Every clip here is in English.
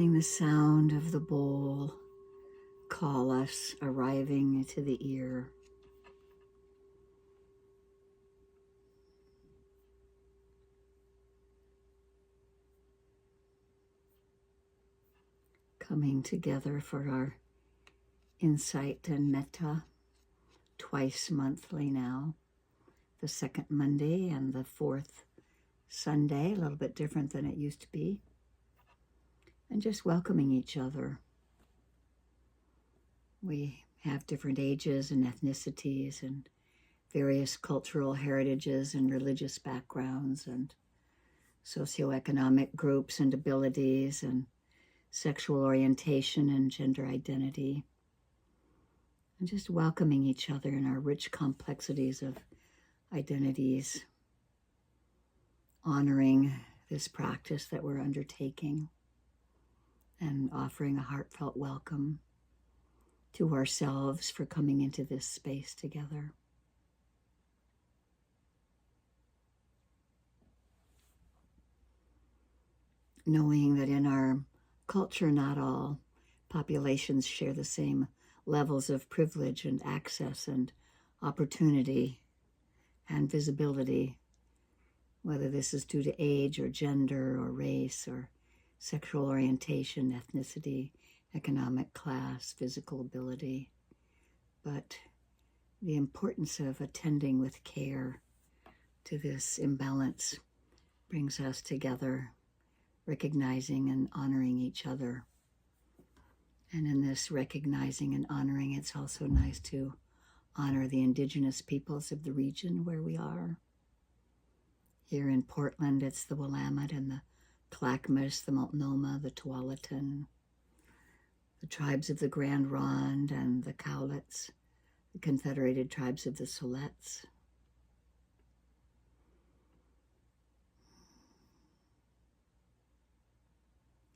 letting the sound of the bowl call us, arriving to the ear. Coming together for our Insight and Metta twice monthly now, the second Monday and the fourth Sunday, a little bit different than it used to be, and just welcoming each other. We have different ages and ethnicities and various cultural heritages and religious backgrounds and socioeconomic groups and abilities and sexual orientation and gender identity. And just welcoming each other in our rich complexities of identities, honoring this practice that we're undertaking, and offering a heartfelt welcome to ourselves for coming into this space together. Knowing that in our culture, not all populations share the same levels of privilege and access and opportunity and visibility, whether this is due to age or gender or race or sexual orientation, ethnicity, economic class, physical ability. But the importance of attending with care to this imbalance brings us together, recognizing and honoring each other. And in this recognizing and honoring, it's also nice to honor the indigenous peoples of the region where we are. Here in Portland, it's the Willamette and the Clackamas, the Multnomah, the Tualatin, the tribes of the Grand Ronde and the Cowlitz, the Confederated Tribes of the Siouxs.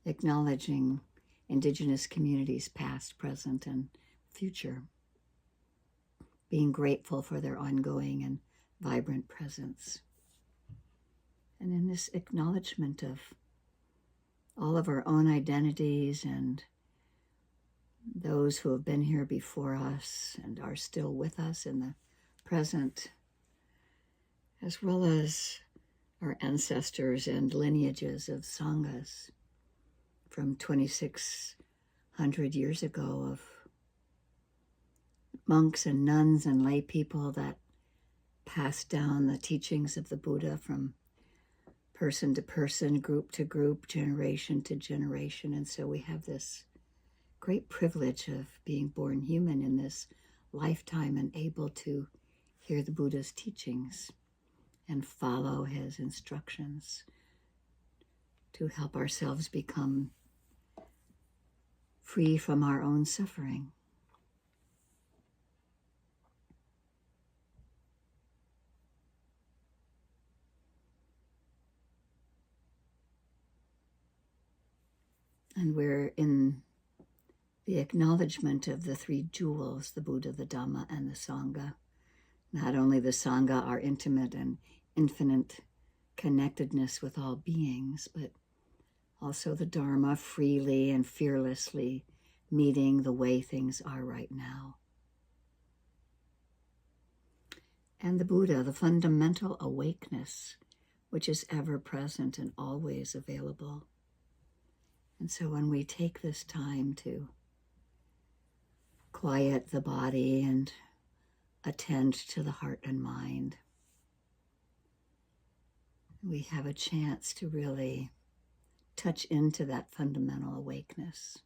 Acknowledging Indigenous communities past, present, and future. Being grateful for their ongoing and vibrant presence. And in this acknowledgement of all of our own identities and those who have been here before us and are still with us in the present, as well as our ancestors and lineages of Sanghas from 2,600 years ago, of monks and nuns and lay people that passed down the teachings of the Buddha from person to person, group to group, generation to generation. And so we have this great privilege of being born human in this lifetime and able to hear the Buddha's teachings and follow his instructions to help ourselves become free from our own suffering. And we're in the acknowledgement of the three jewels, the Buddha, the Dhamma, and the Sangha. Not only the Sangha, our intimate and infinite connectedness with all beings, but also the Dharma, freely and fearlessly meeting the way things are right now. And the Buddha, the fundamental awakeness, which is ever present and always available. And so when we take this time to quiet the body and attend to the heart and mind, we have a chance to really touch into that fundamental awakeness.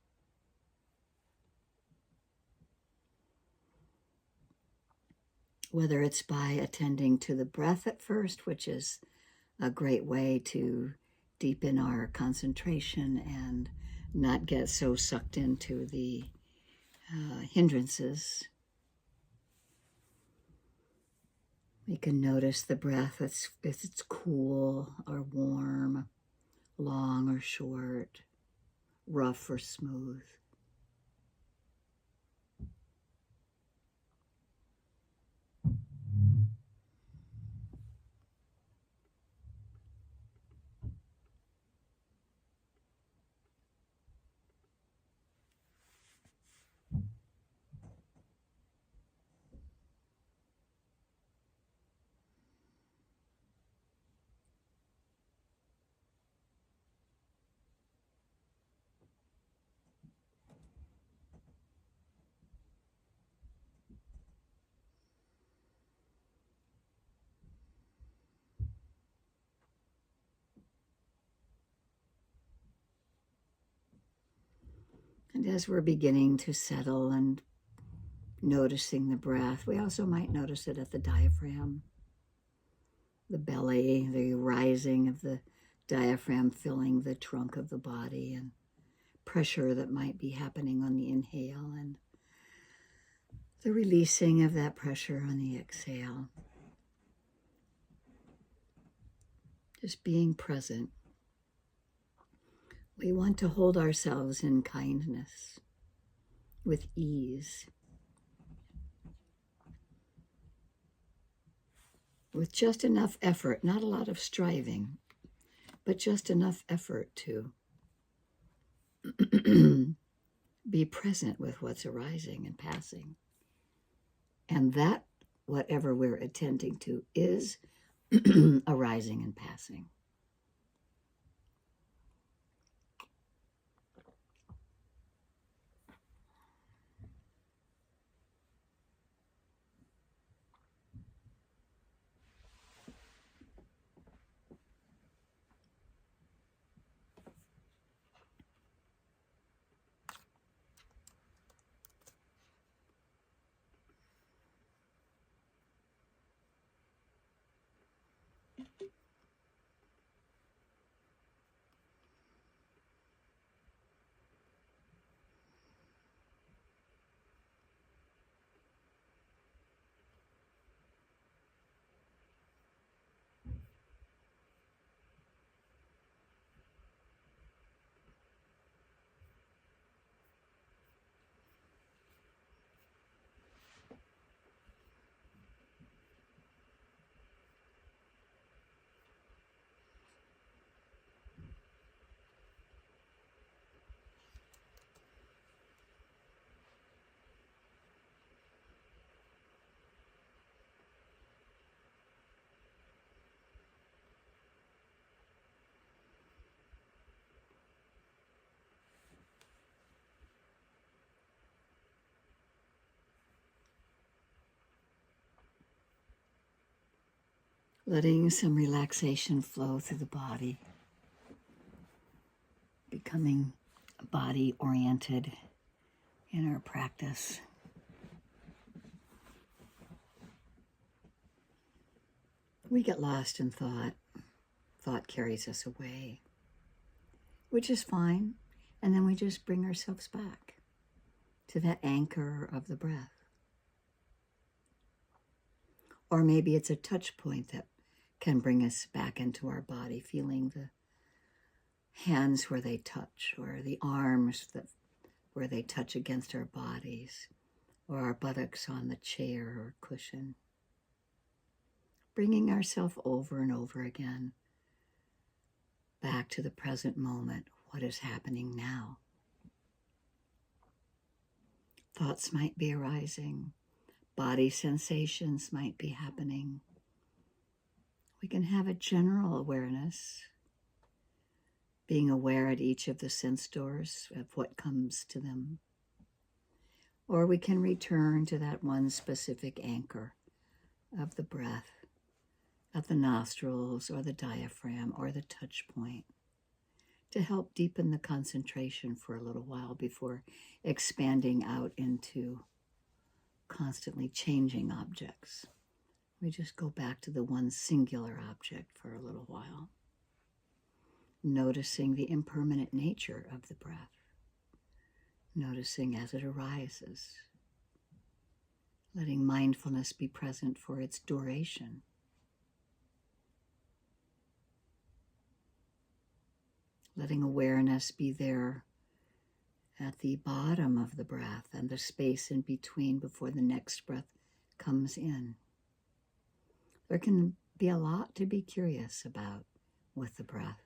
Whether it's by attending to the breath at first, which is a great way to deepen our concentration and not get so sucked into the hindrances. We can notice the breath, if it's cool or warm, long or short, rough or smooth. And as we're beginning to settle and noticing the breath, we also might notice it at the diaphragm, the belly, the rising of the diaphragm filling the trunk of the body, and pressure that might be happening on the inhale and the releasing of that pressure on the exhale. Just being present. We want to hold ourselves in kindness, with ease, with just enough effort, not a lot of striving, but just enough effort to be present with what's arising and passing. And that, whatever we're attending to, is arising and passing. Letting some relaxation flow through the body, becoming body-oriented in our practice. We get lost in thought. Thought carries us away, which is fine. And then we just bring ourselves back to that anchor of the breath. Or maybe it's a touch point that can bring us back into our body, feeling the hands where they touch, or the arms where they touch against our bodies, or our buttocks on the chair or cushion. Bringing ourselves over and over again back to the present moment. What is happening now? Thoughts might be arising. Body sensations might be happening. We can have a general awareness, being aware at each of the sense doors of what comes to them. Or we can return to that one specific anchor of the breath, at the nostrils or the diaphragm or the touch point, to help deepen the concentration for a little while before expanding out into constantly changing objects. We just go back to the one singular object for a little while, noticing the impermanent nature of the breath, noticing as it arises, letting mindfulness be present for its duration. Letting awareness be there at the bottom of the breath and the space in between before the next breath comes in. There can be a lot to be curious about with the breath.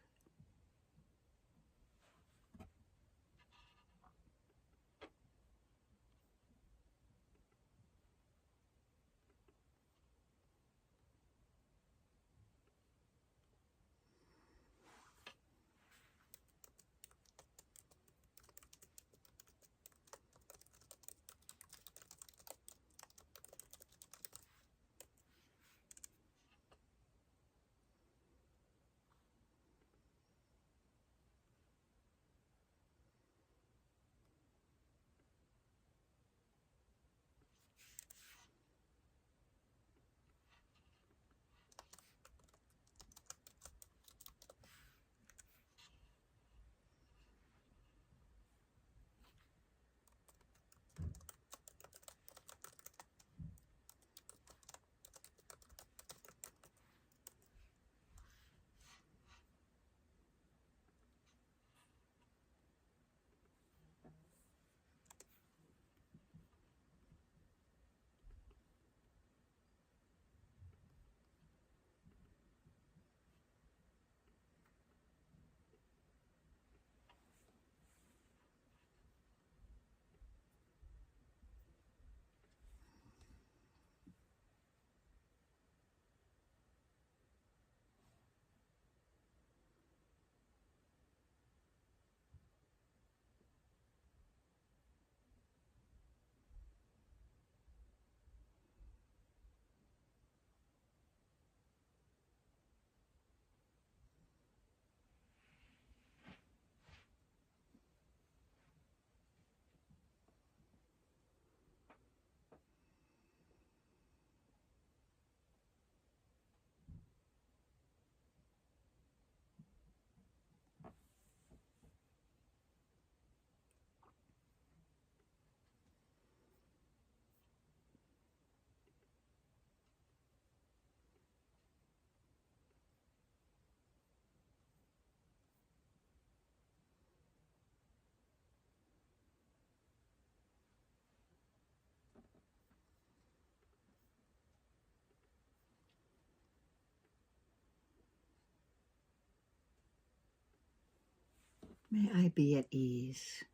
May I be at ease.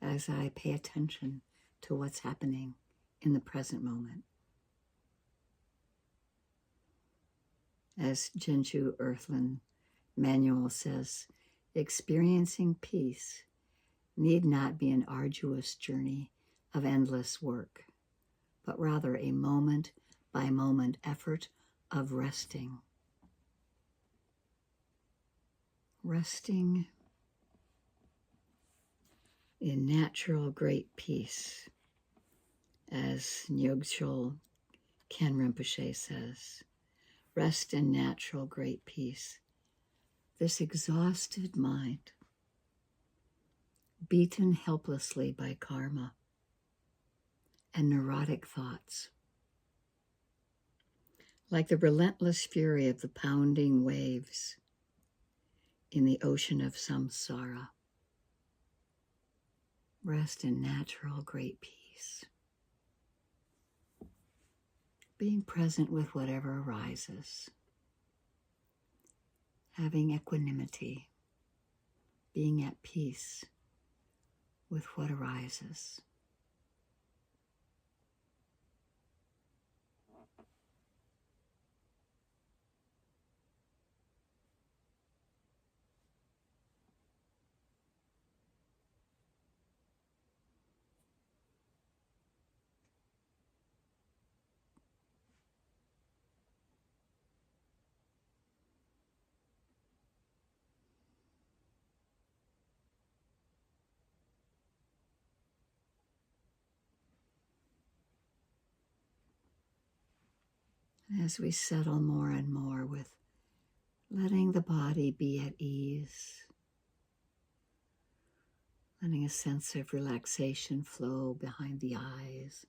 As I pay attention to what's happening in the present moment. As Genju Earthland Manual says, experiencing peace need not be an arduous journey of endless work, but rather a moment-by-moment effort of resting. Resting in natural great peace, as Nyogchol Ken Rinpoche says. Rest in natural great peace. This exhausted mind, beaten helplessly by karma and neurotic thoughts, like the relentless fury of the pounding waves in the ocean of samsara. Rest in natural great peace. Being present with whatever arises. Having equanimity. Being at peace with what arises. As we settle more and more with letting the body be at ease, letting a sense of relaxation flow behind the eyes,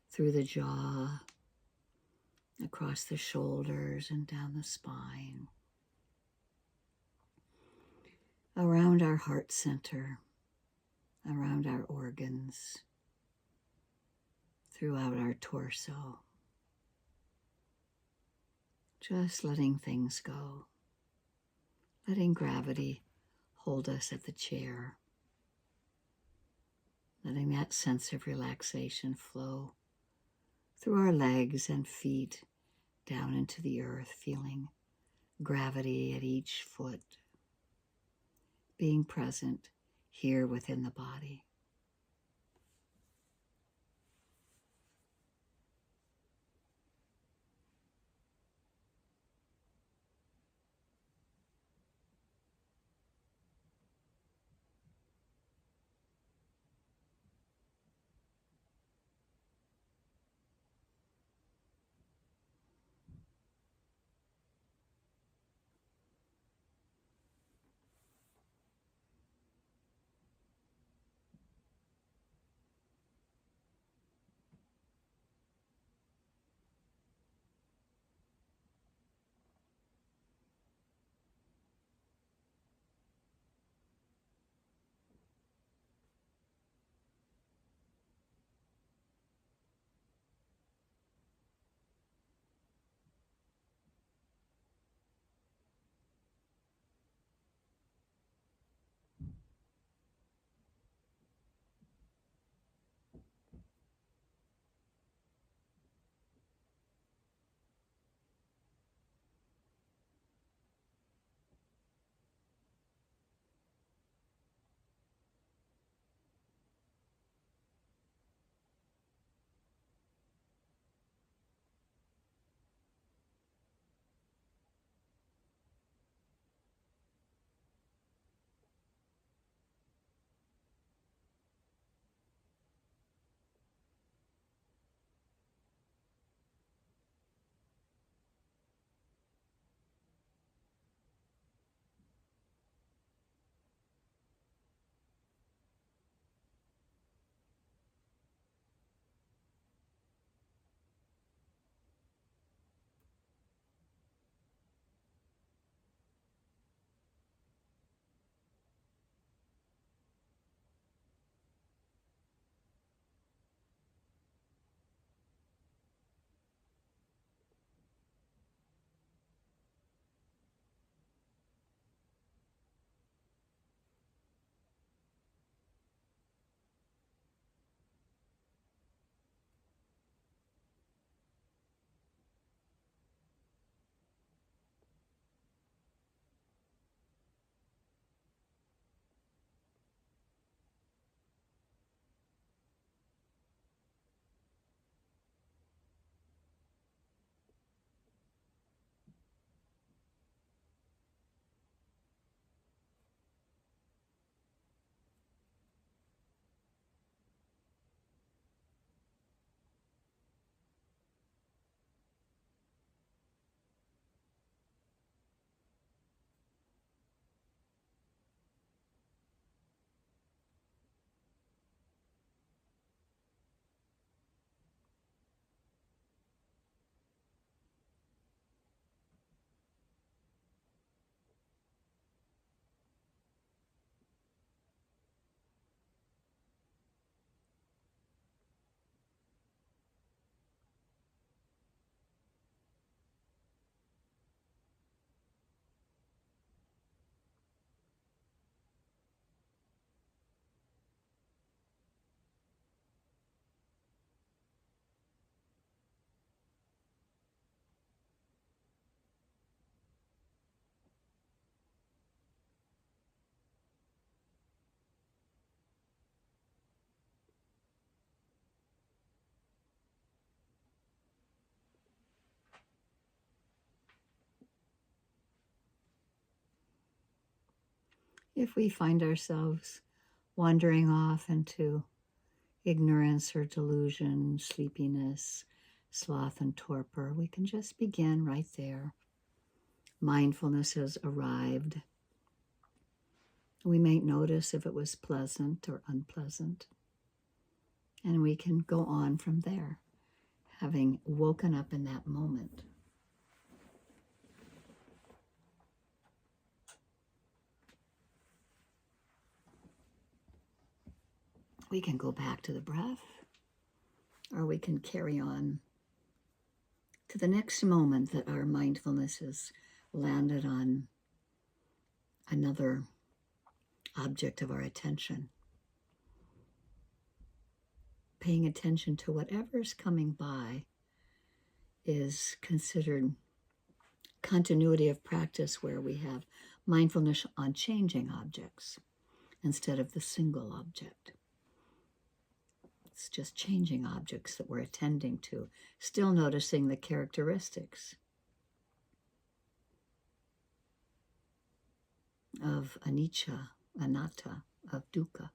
through the jaw, across the shoulders and down the spine, around our heart center, around our organs, throughout our torso. Just letting things go, letting gravity hold us at the chair, letting that sense of relaxation flow through our legs and feet down into the earth, feeling gravity at each foot, being present here within the body. If we find ourselves wandering off into ignorance or delusion, sleepiness, sloth, and torpor, we can just begin right there. Mindfulness has arrived. We may notice if it was pleasant or unpleasant, and we can go on from there, having woken up in that moment. We can go back to the breath, or we can carry on to the next moment that our mindfulness has landed on another object of our attention. Paying attention to whatever's coming by is considered continuity of practice, where we have mindfulness on changing objects instead of the single object. It's just changing objects that we're attending to, still noticing the characteristics of anicca, anatta, of dukkha.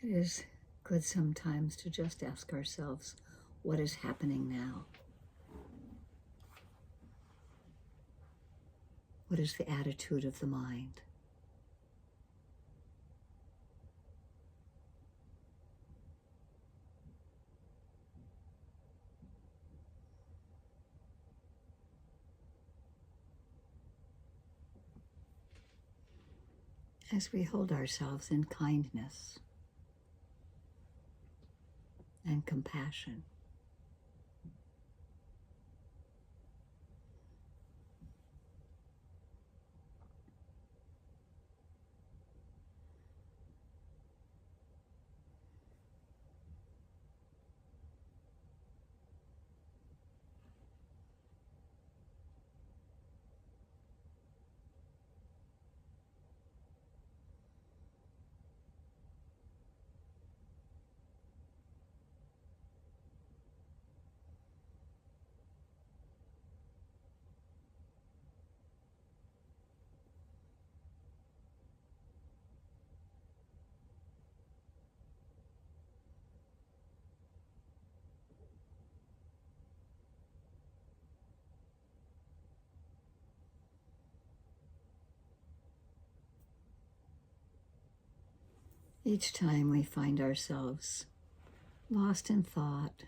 It is good sometimes to just ask ourselves, what is happening now? What is the attitude of the mind? As we hold ourselves in kindness and compassion. Each time we find ourselves lost in thought,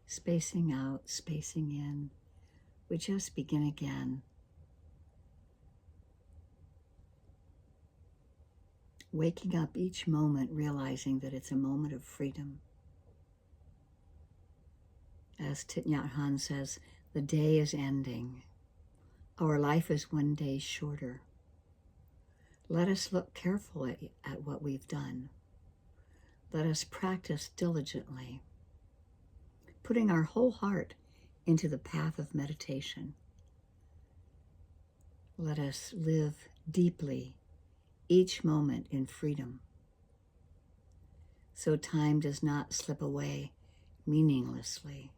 spacing out, spacing in, we just begin again, waking up each moment, realizing that it's a moment of freedom. As Thich Nhat Hanh says, the day is ending. Our life is one day shorter. Let us look carefully at what we've done. Let us practice diligently, putting our whole heart into the path of meditation. Let us live deeply each moment in freedom, so time does not slip away meaninglessly.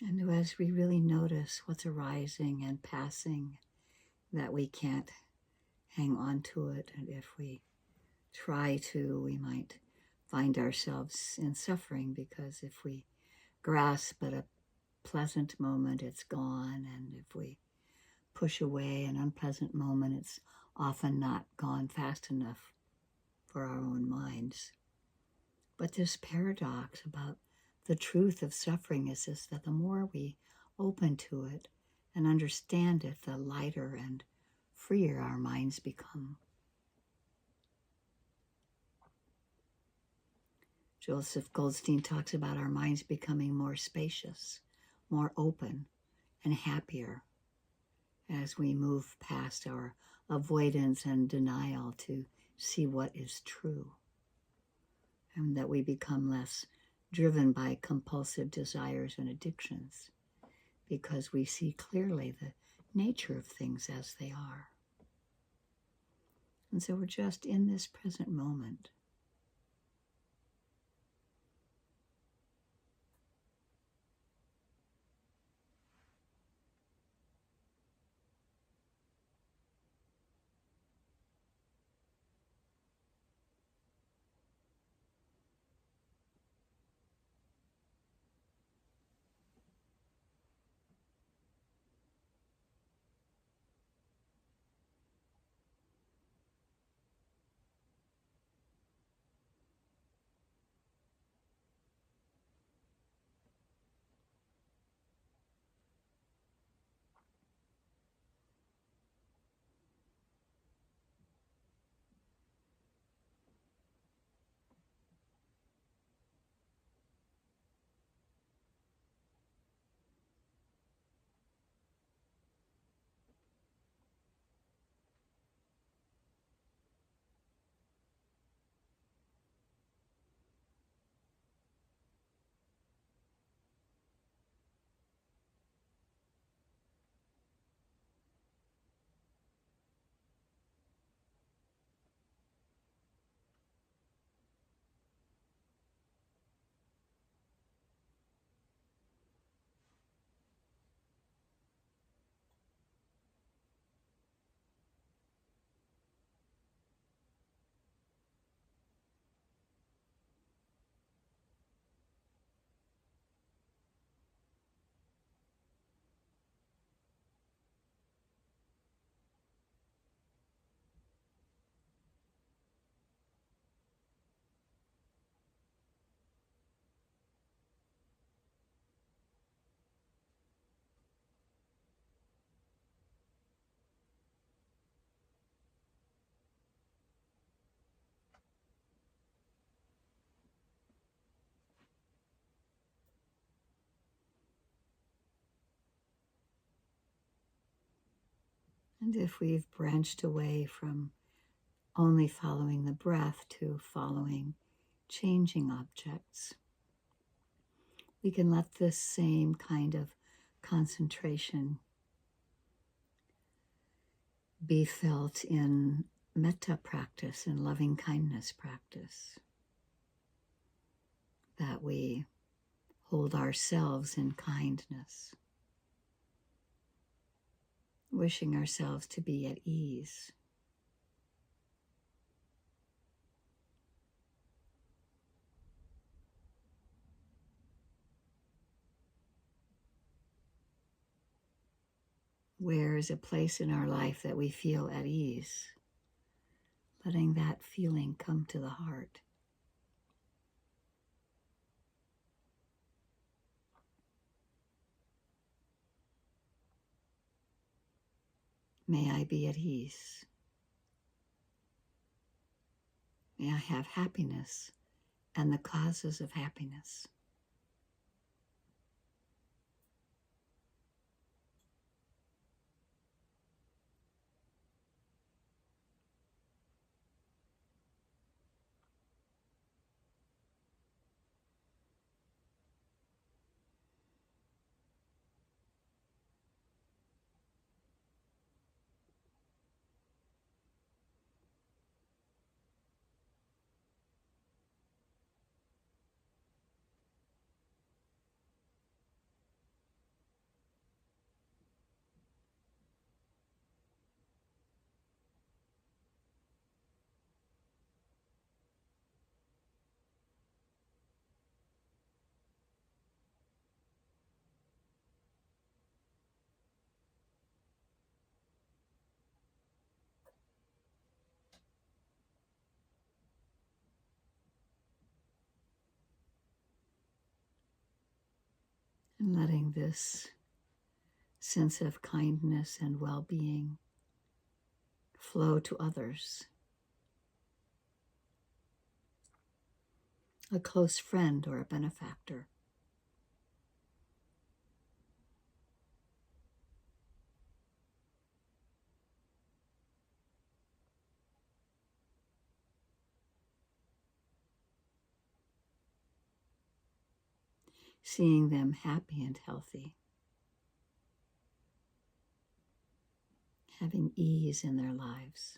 And as we really notice what's arising and passing, that we can't hang on to it, and if we try to, we might find ourselves in suffering, because if we grasp at a pleasant moment, it's gone, and if we push away an unpleasant moment, it's often not gone fast enough for our own minds. But this paradox about the truth of suffering is this, that the more we open to it and understand it, the lighter and freer our minds become. Joseph Goldstein talks about our minds becoming more spacious, more open, and happier as we move past our avoidance and denial to see what is true, and that we become less driven by compulsive desires and addictions because we see clearly the nature of things as they are. And so we're just in this present moment. And if we've branched away from only following the breath to following changing objects, we can let this same kind of concentration be felt in metta practice and loving kindness practice, that we hold ourselves in kindness, wishing ourselves to be at ease. Where is a place in our life that we feel at ease? Letting that feeling come to the heart. May I be at ease. May I have happiness and the causes of happiness. And letting this sense of kindness and well-being flow to others. A close friend or a benefactor. Seeing them happy and healthy. Having ease in their lives.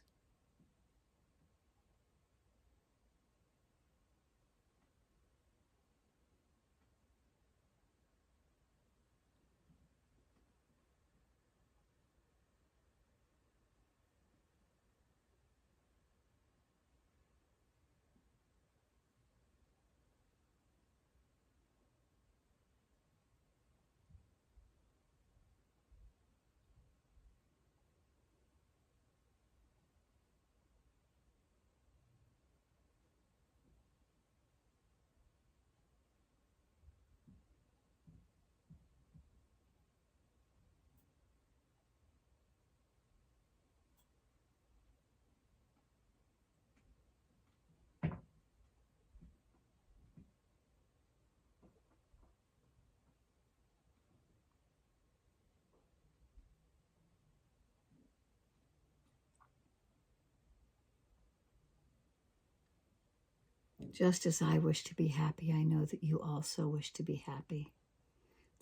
Just as I wish to be happy, I know that you also wish to be happy.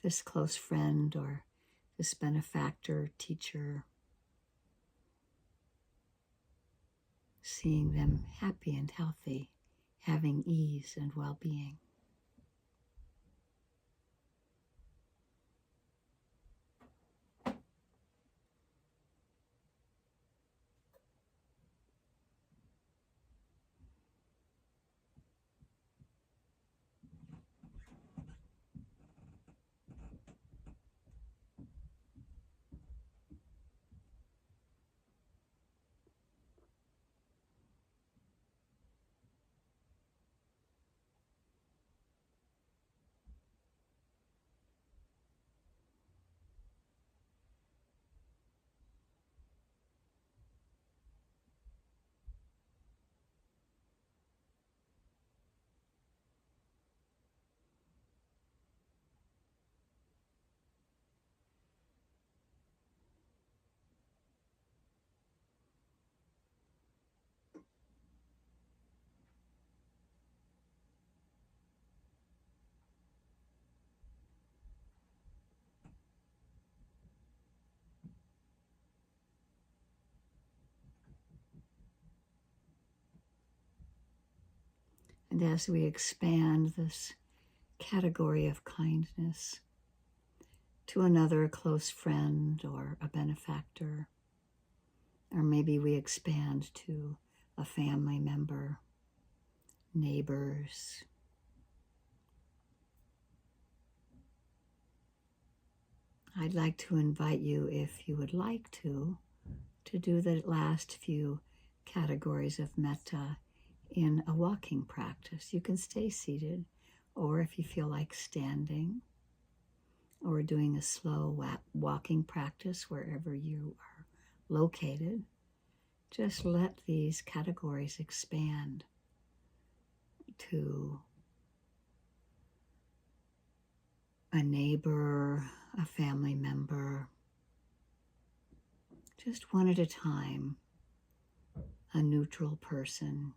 This close friend or this benefactor, teacher, seeing them happy and healthy, having ease and well-being. And as we expand this category of kindness to another close friend or a benefactor, or maybe we expand to a family member, neighbors, I'd like to invite you, if you would like to do the last few categories of metta in a walking practice. You can stay seated, or if you feel like standing, or doing a slow walking practice wherever you are located, just let these categories expand to a neighbor, a family member, just one at a time, a neutral person,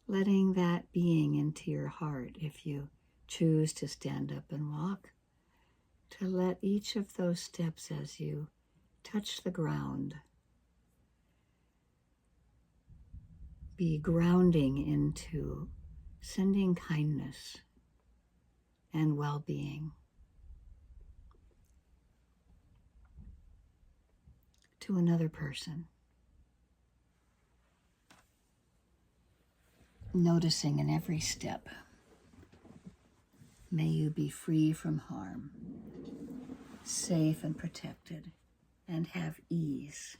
letting that being into your heart if you choose to stand up and walk, to let each of those steps as you touch the ground be grounding into sending kindness and well-being to another person. Noticing in every step, may you be free from harm, safe and protected, and have ease.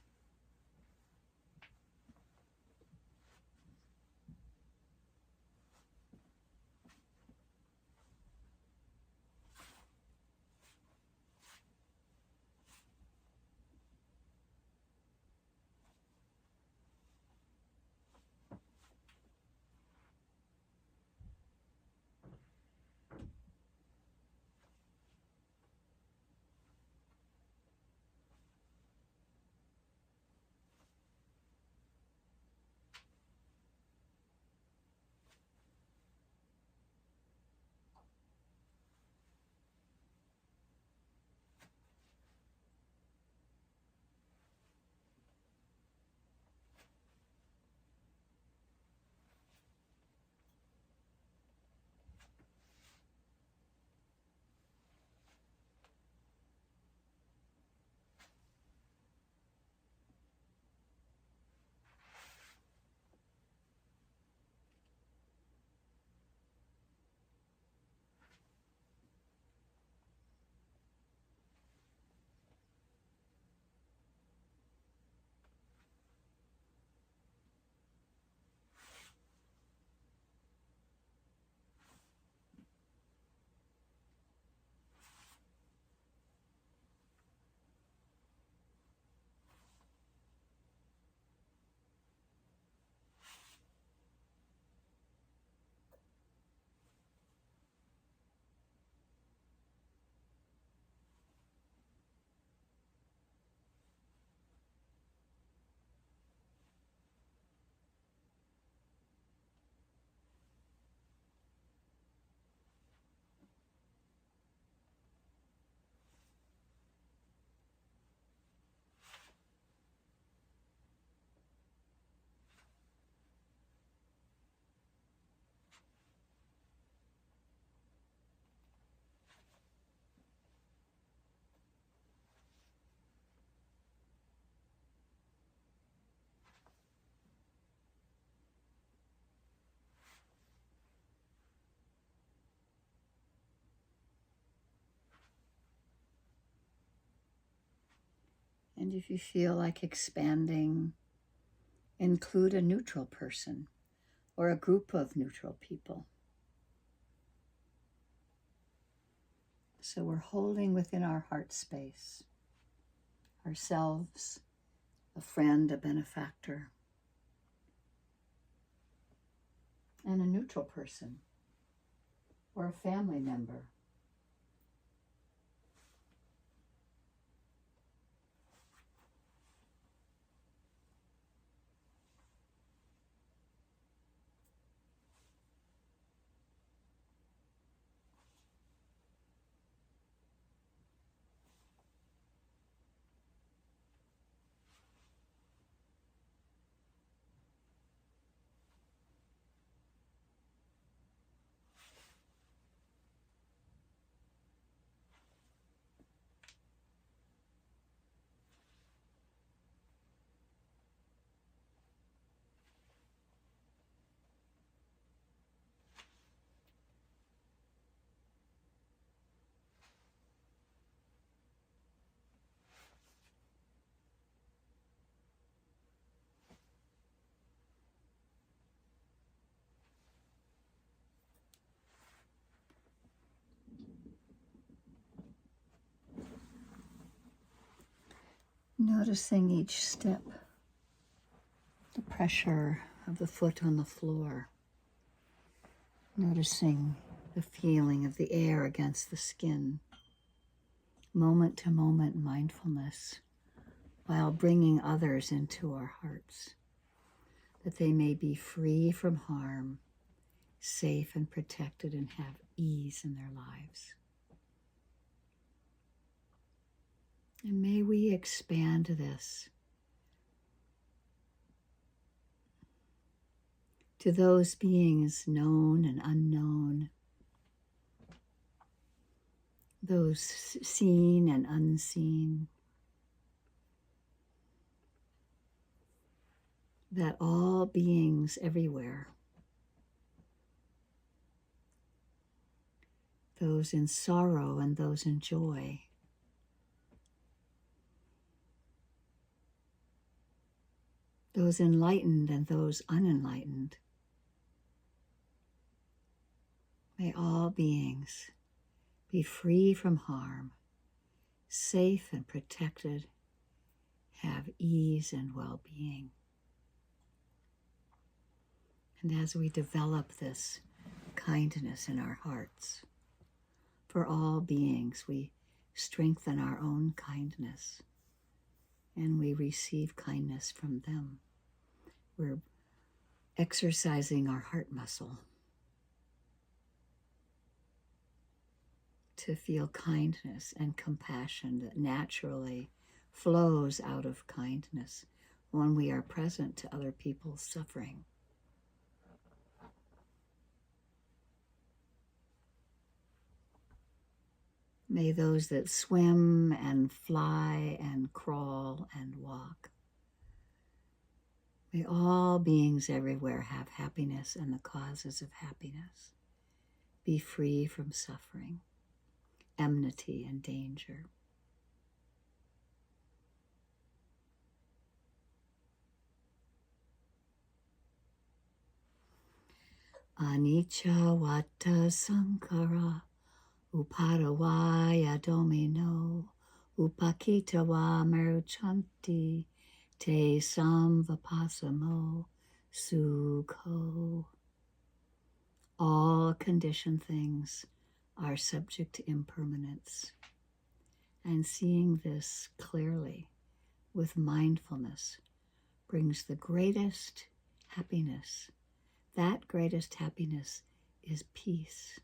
And if you feel like expanding, include a neutral person or a group of neutral people. So we're holding within our heart space ourselves, a friend, a benefactor, and a neutral person or a family member. Noticing each step, the pressure of the foot on the floor. Noticing the feeling of the air against the skin. Moment to moment mindfulness, while bringing others into our hearts, that they may be free from harm, safe and protected, and have ease in their lives. And may we expand this to those beings known and unknown, those seen and unseen, that all beings everywhere, those in sorrow and those in joy, those enlightened and those unenlightened, may all beings be free from harm, safe and protected, have ease and well-being. And as we develop this kindness in our hearts for all beings, we strengthen our own kindness and we receive kindness from them. We're exercising our heart muscle to feel kindness and compassion that naturally flows out of kindness when we are present to other people's suffering. May those that swim and fly and crawl and walk, may all beings everywhere have happiness and the causes of happiness, be free from suffering, enmity and danger. Anicca vata sankhara upadavaya domino upakitava maruchanti te samvapasamo sukho. All conditioned things are subject to impermanence, and seeing this clearly with mindfulness brings the greatest happiness. That greatest happiness is peace.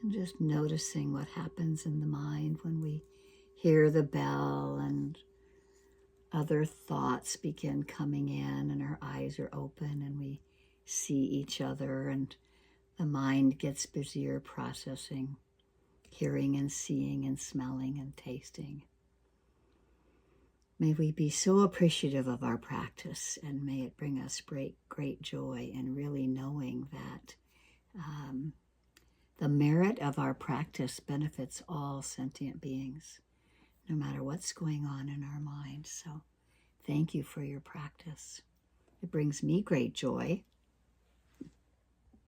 And just noticing what happens in the mind when we hear the bell and other thoughts begin coming in and our eyes are open and we see each other and the mind gets busier processing, hearing and seeing and smelling and tasting. May we be so appreciative of our practice, and may it bring us great joy in really knowing that the merit of our practice benefits all sentient beings, no matter what's going on in our mind. So thank you for your practice. It brings me great joy